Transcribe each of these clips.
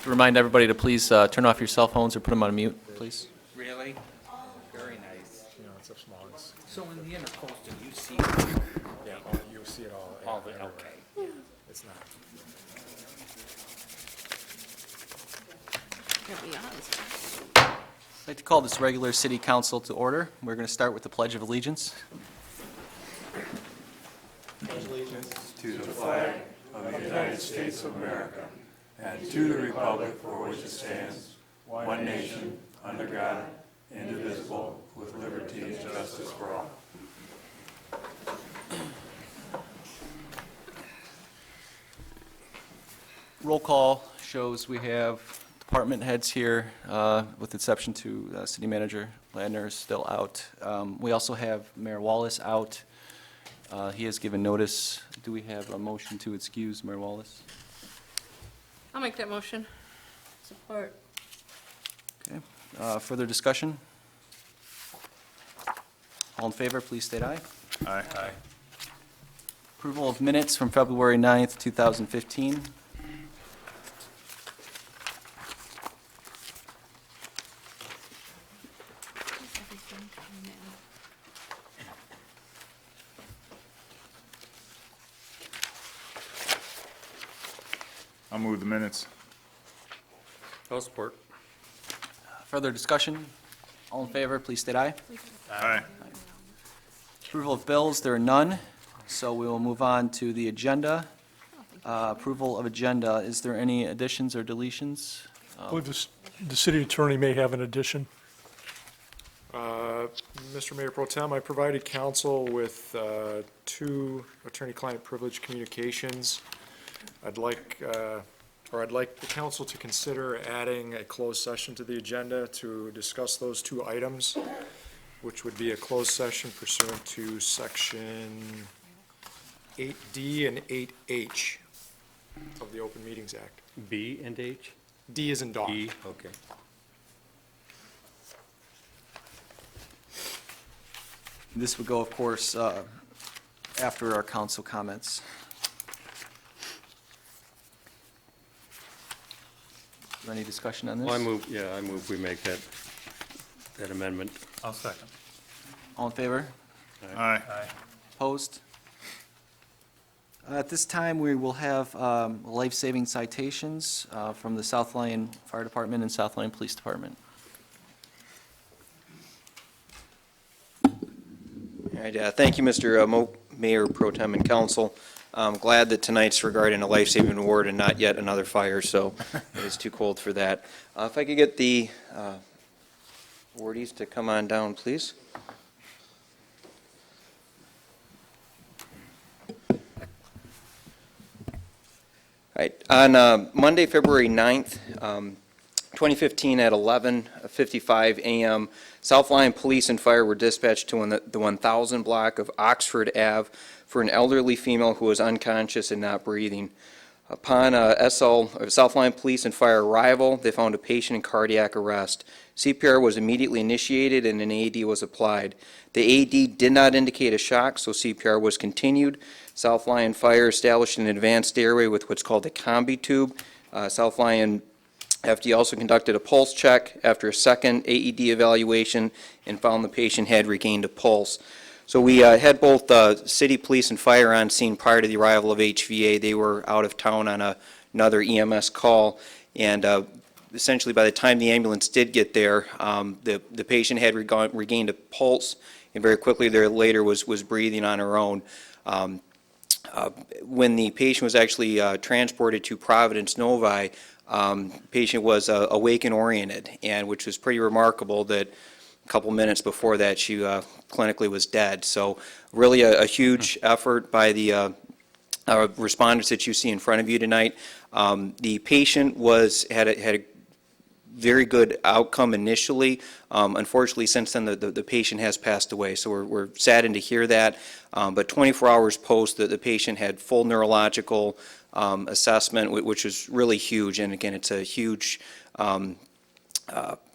to remind everybody to please turn off your cell phones or put them on mute, please. Really? Very nice. You know, it's a small, it's, So in the intercoastal, you see yeah, you'll see it all. all the, everywhere. okay. It's not. I'd like to call this regular city council to order. We're going to start with the Pledge of Allegiance. To the flag of the United States of America and to the republic for which it stands, one nation, under God, indivisible, with liberty and justice for all. Roll call shows we have department heads here, with exception to City Manager Ladner is still out. We also have Mayor Wallace out. He has given notice. Do we have a motion to excuse Mayor Wallace? I'll make that motion. Support. Okay. Further discussion? All in favor, please state aye. Aye. Approval of minutes from February 9th, 2015. I'll move the minutes. No support. Further discussion? All in favor, please state aye. Aye. Approval of bills, there are none, so we will move on to the agenda. Approval of agenda, is there any additions or deletions? I believe the city attorney may have an addition. Mr. Mayor Pro Tem, I provided council with two attorney-client privilege communications. I'd like the council to consider adding a closed session to the agenda to discuss those two items, which would be a closed session pursuant to section 8D and 8H of the Open Meetings Act. B and H? D is in dog. E, okay. This would go, of course, after our council comments. Is there any discussion on this? Well, I move we make that amendment. I'll second. All in favor? Aye. Opposed? At this time, we will have life-saving citations from the South Lyon Fire Department and South Lyon Police Department. All right, thank you, Mr. Mayor Pro Tem and Council. I'm glad that tonight's regarding a life-saving award and not yet another fire, so it is too cold for that. If I could get the awardees to come on down, please. All right, on Monday, February 9th, 2015 at 11:55 a.m., South Lyon Police and Fire were dispatched to the 1000 block of Oxford Ave for an elderly female who was unconscious and not breathing. Upon South Lyon Police and Fire arrival, they found a patient in cardiac arrest. CPR was immediately initiated and an AED was applied. The AED did not indicate a shock, so CPR was continued. South Lyon Fire established an advanced airway with what's called a combi tube. South Lyon FD also conducted a pulse check after a second AED evaluation and found the patient had regained a pulse. So we had both city police and fire on scene prior to the arrival of HVA. They were out of town on another EMS call, and essentially by the time the ambulance did get there, the patient had regained a pulse, and very quickly later was breathing on her own. When the patient was actually transported to Providence Novi, patient was awake and oriented, and which was pretty remarkable that a couple minutes before that she clinically was dead. So really a huge effort by the responders that you see in front of you tonight. The patient had a very good outcome initially. Unfortunately, since then, the patient has passed away, so we're saddened to hear that. But 24 hours post, the patient had full neurological assessment, which is really huge. And again, it's a huge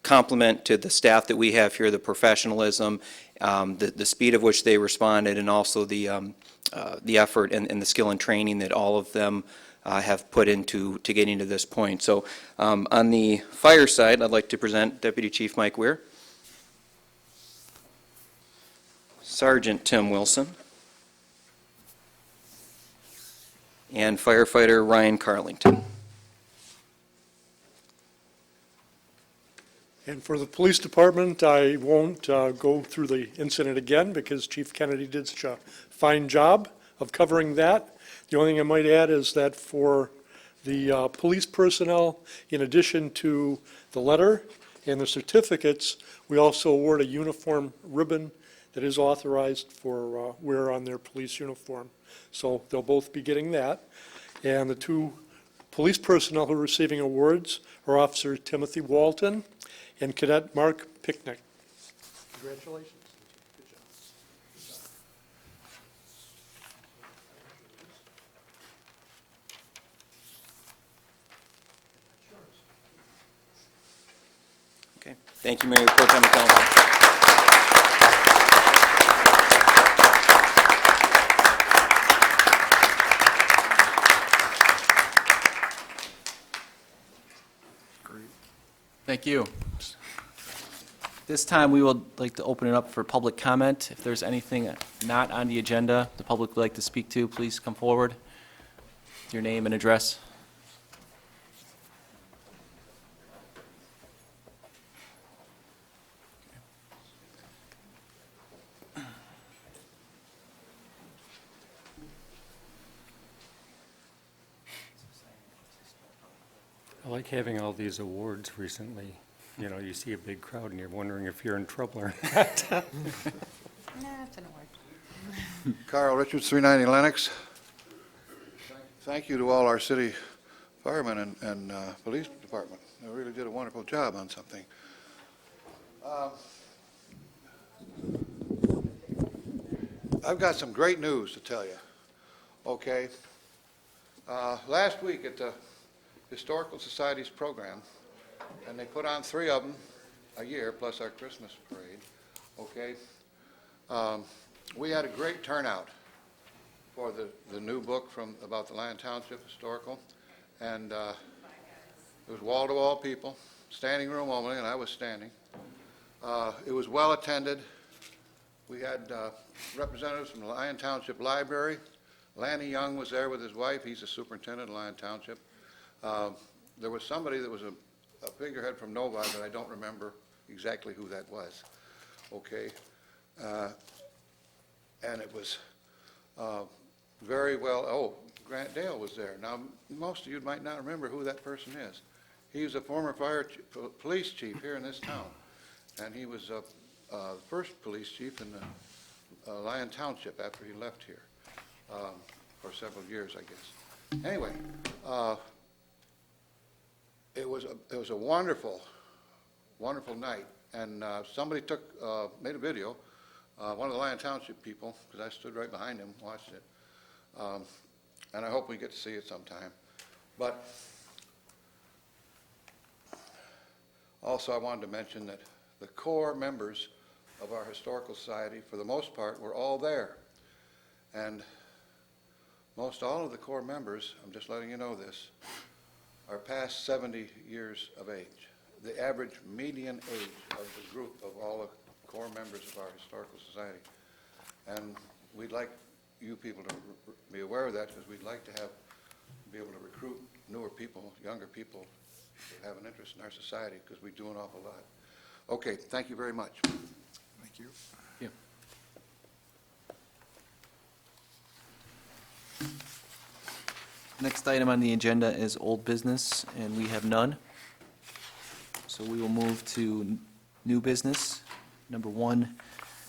compliment to the staff that we have here, the professionalism, the speed of which they responded, and also the effort and the skill and training that all of them have put into getting to this point. So on the fire side, I'd like to present Deputy Chief Mike Weir, Sergeant Tim Wilson, and firefighter Ryan Carlington. And for the police department, I won't go through the incident again because Chief Kennedy did such a fine job of covering that. The only thing I might add is that for the police personnel, in addition to the letter and the certificates, we also award a uniform ribbon that is authorized for wear on their police uniform. So they'll both be getting that. And the two police personnel who are receiving awards are Officer Timothy Walton and Cadet Mark Picnic. Congratulations. Good job. Okay. Thank you, Mayor Pro Tem Council. Thank you. This time, we would like to open it up for public comment. If there's anything not on the agenda the public would like to speak to, please come forward. Your name and address. I like having all these awards recently. You know, you see a big crowd and you're wondering if you're in trouble or not. Nah, it's an award. Carl Richards, 390 Lennox. Thank you to all our city firemen and police department. They really did a wonderful job on something. I've got some great news to tell you, okay? Last week at the Historical Society's program, and they put on 3 of them a year, plus our Christmas parade, okay? We had a great turnout for the new book about the Lyon Township Historical, and it was wall-to-wall people, standing room only, and I was standing. It was well attended. We had representatives from the Lyon Township Library. Lanny Young was there with his wife. He's the superintendent of Lyon Township. There was somebody that was a figurehead from Novi, but I don't remember exactly who that was. Okay. And it was very well, oh, Grant Dale was there. Now, most of you might not remember who that person is. He was a former police chief here in this town, and he was the first police chief in the Lyon Township after he left here for several years, I guess. Anyway, it was a wonderful, wonderful night, and somebody made a video. One of the Lyon Township people, because I stood right behind him, watched it, and I hope we get to see it sometime. But also I wanted to mention that the core members of our Historical Society, for the most part, were all there. And most all of the core members, I'm just letting you know this, are past 70 years of age. The average median age of the group of all the core members of our Historical Society. And we'd like you people to be aware of that, because we'd like to be able to recruit newer people, younger people that have an interest in our society, because we do an awful lot. Okay, thank you very much. Thank you. Yeah. Next item on the agenda is old business, and we have none. So we will move to new business. Number 1,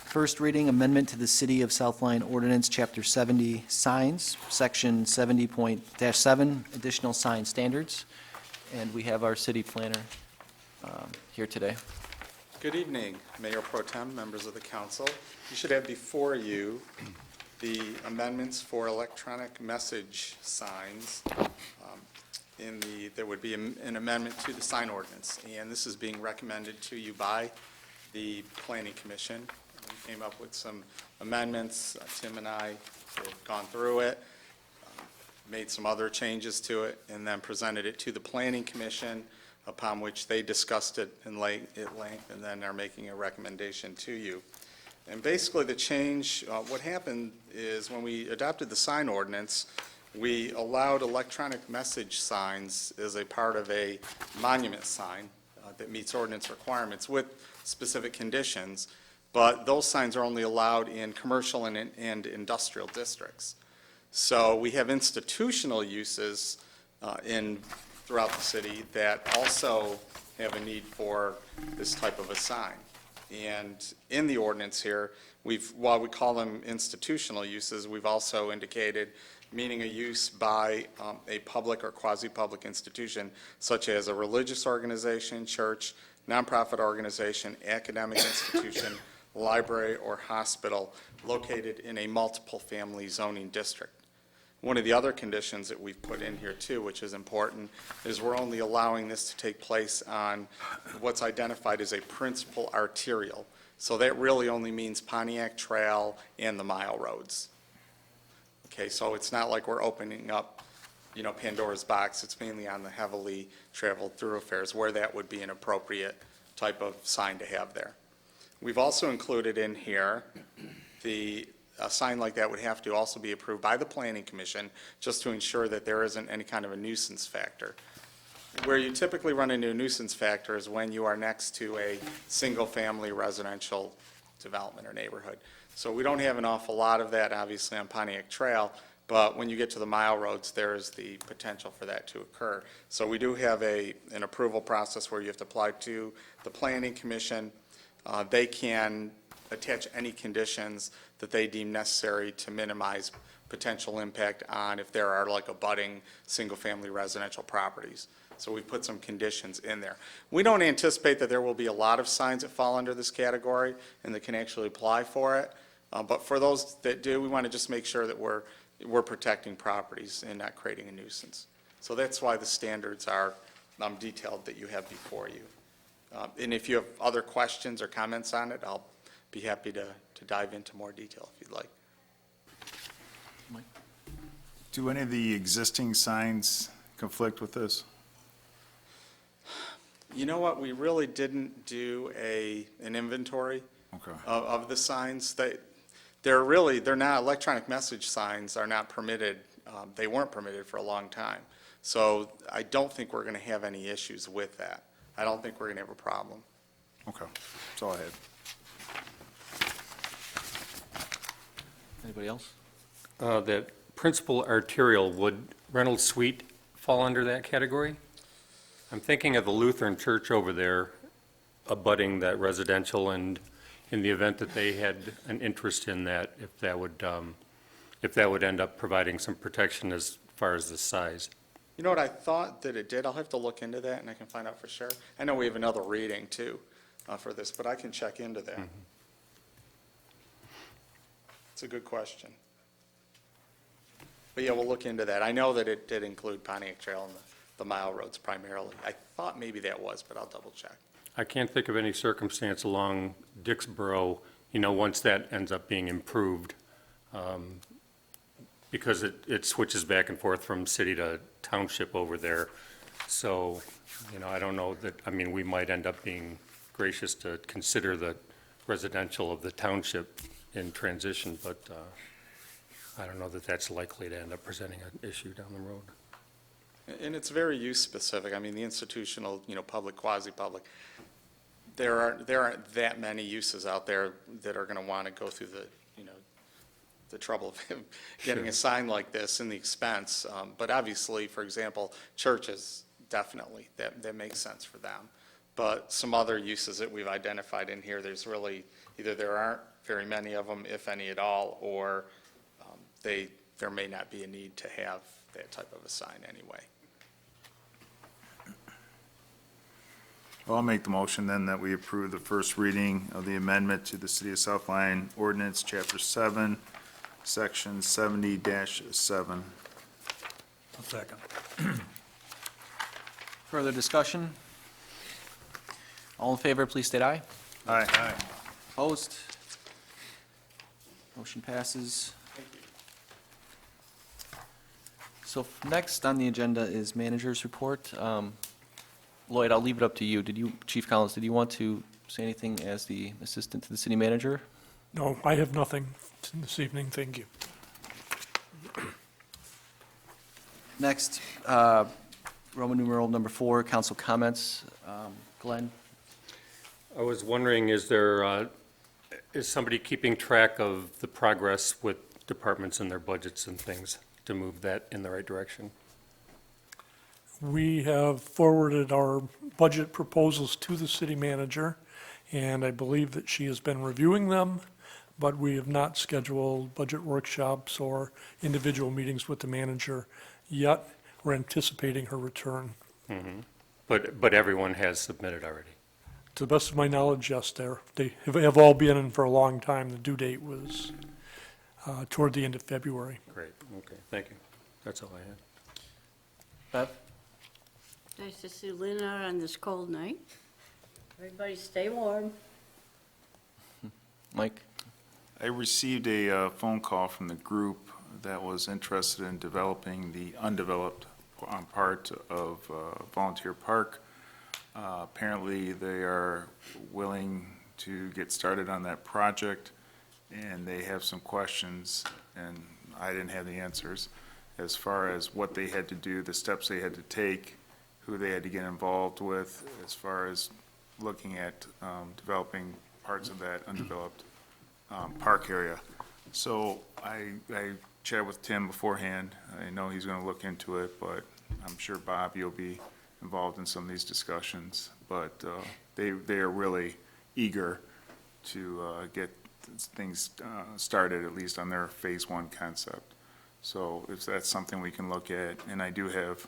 first reading amendment to the City of South Lyon Ordinance, Chapter 70, Signs, Section 70.7, Additional Sign Standards. And we have our city planner here today. Good evening, Mayor Pro Tem, members of the council. You should have before you the amendments for electronic message signs. There would be an amendment to the sign ordinance, and this is being recommended to you by the Planning Commission. We came up with some amendments. Tim and I have gone through it. made some other changes to it, and then presented it to the Planning Commission, upon which they discussed it at length, and then are making a recommendation to you. And basically, the change, what happened is when we adopted the sign ordinance, we allowed electronic message signs as a part of a monument sign that meets ordinance requirements with specific conditions, but those signs are only allowed in commercial and industrial districts. So we have institutional uses throughout the city that also have a need for this type of a sign. And in the ordinance here, while we call them institutional uses, we've also indicated meaning a use by a public or quasi-public institution such as a religious organization, church, nonprofit organization, academic institution, library, or hospital located in a multiple family zoning district. One of the other conditions that we've put in here too, which is important, is we're only allowing this to take place on what's identified as a principal arterial. So that really only means Pontiac Trail and the mile roads. Okay, so it's not like we're opening up, Pandora's box. It's mainly on the heavily traveled thoroughfares where that would be an appropriate type of sign to have there. We've also included in here a sign like that would have to also be approved by the Planning Commission just to ensure that there isn't any kind of a nuisance factor. Where you typically run into a nuisance factor is when you are next to a single-family residential development or neighborhood. So we don't have an awful lot of that, obviously, on Pontiac Trail, but when you get to the mile roads, there is the potential for that to occur. So we do have an approval process where you have to apply to the Planning Commission. They can attach any conditions that they deem necessary to minimize potential impact on if there are like abutting single-family residential properties. So we've put some conditions in there. We don't anticipate that there will be a lot of signs that fall under this category and that can actually apply for it. But for those that do, we want to just make sure that we're protecting properties and not creating a nuisance. So that's why the standards are detailed that you have before you. And if you have other questions or comments on it, I'll be happy to dive into more detail if you'd like. Do any of the existing signs conflict with this? You know what, we really didn't do an inventory Okay. of the signs. They're not, electronic message signs are not permitted, they weren't permitted for a long time. So I don't think we're going to have any issues with that. I don't think we're going to have a problem. Okay, that's all I had. Anybody else? That principal arterial, would Reynolds Suite fall under that category? I'm thinking of the Lutheran church over there abutting that residential, and in the event that they had an interest in that, if that would end up providing some protection as far as the size. You know what, I thought that it did. I'll have to look into that and I can find out for sure. I know we have another reading too for this, but I can check into that. Mm-hmm. It's a good question. But yeah, we'll look into that. I know that it did include Pontiac Trail and the mile roads primarily. I thought maybe that was, but I'll double check. I can't think of any circumstance along Dixboro, once that ends up being improved, because it switches back and forth from city to township over there. So, I don't know that, we might end up being gracious to consider the residential of the township in transition, but I don't know that that's likely to end up presenting an issue down the road. And it's very use specific. The institutional, public, quasi-public, there aren't that many uses out there that are going to want to go through the trouble of getting a sign like this and the expense. But obviously, for example, churches, definitely, that makes sense for them. But some other uses that we've identified in here, there's really, either there aren't very many of them, if any at all, or there may not be a need to have that type of a sign anyway. Well, I'll make the motion then that we approve the first reading of the amendment to the City of South Lyon Ordinance, Chapter 7, Section 70-7. I'll second. Further discussion? All in favor, please state aye. Aye. Opposed? Motion passes. As Next on the agenda is manager's report. Lloyd, I'll leave it up to you. Chief Collins, did you want to say anything as the assistant to the city manager? No, I have nothing this evening, thank you. Next, Roman numeral number 4, council comments. Glenn? I was wondering, is somebody keeping track of the progress with departments and their budgets and things to move that in the right direction? We have forwarded our budget proposals to the city manager, and I believe that she has been reviewing them, but we have not scheduled budget workshops or individual meetings with the manager yet. We're anticipating her return. But everyone has submitted already. To the best of my knowledge, yes, they have all been in for a long time. The due date was toward the end of February. Great, okay, thank you. That's all I had. Bev? Nice to see Lynn out on this cold night. Everybody stay warm. Mike? I received a phone call from the group that was interested in developing the undeveloped part of Volunteer Park. Apparently, they are willing to get started on that project, and they have some questions, and I didn't have the answers, as far as what they had to do, the steps they had to take, who they had to get involved with, as far as looking at developing parts of that undeveloped park area. So I chatted with Tim beforehand. I know he's going to look into it, but I'm sure Bob, you'll be involved in some of these discussions. But they are really eager to get things started, at least on their phase 1 concept. So if that's something we can look at, and I do have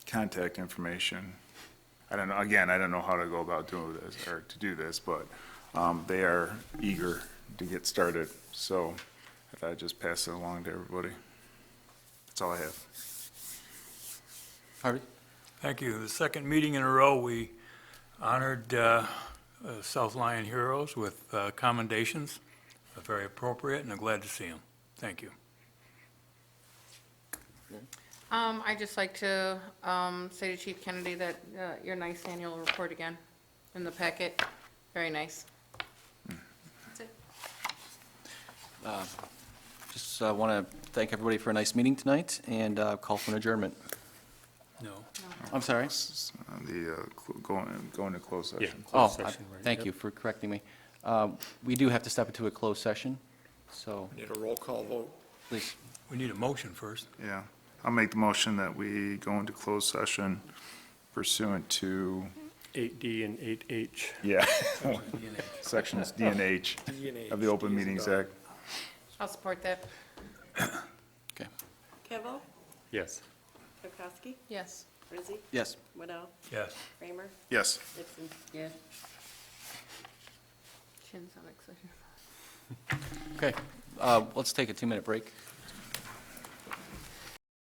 contact information. I don't know, again, I don't know how to go about doing this, or to do this, but they are eager to get started. So I thought I'd just pass it along to everybody. That's all I have. Harvey? Thank you. The second meeting in a row, we honored South Lyon heroes with commendations. Very appropriate, and I'm glad to see them. Thank you. I'd just like to say to Chief Kennedy that your nice annual report again in the packet, very nice. That's it. Just want to thank everybody for a nice meeting tonight, and call for an adjournment. No. I'm sorry? Going to closed Yeah, session. Oh, closed session, right, thank yep. you for correcting me. We do have to step into a closed session, so Need a roll call vote. please. We need a motion first. Yeah, I'll make the motion that we go into closed session pursuant to, 8D and 8H. yeah, sections D and H of the Open Meetings Act. I'll support that. Okay. Kevo? Yes. Kirkowski? Yes. Rizzi? Yes. Waddell? Yes. Kramer? Yes. Dixon? Yes. Chin's on excited. Okay, let's take a 2-minute break.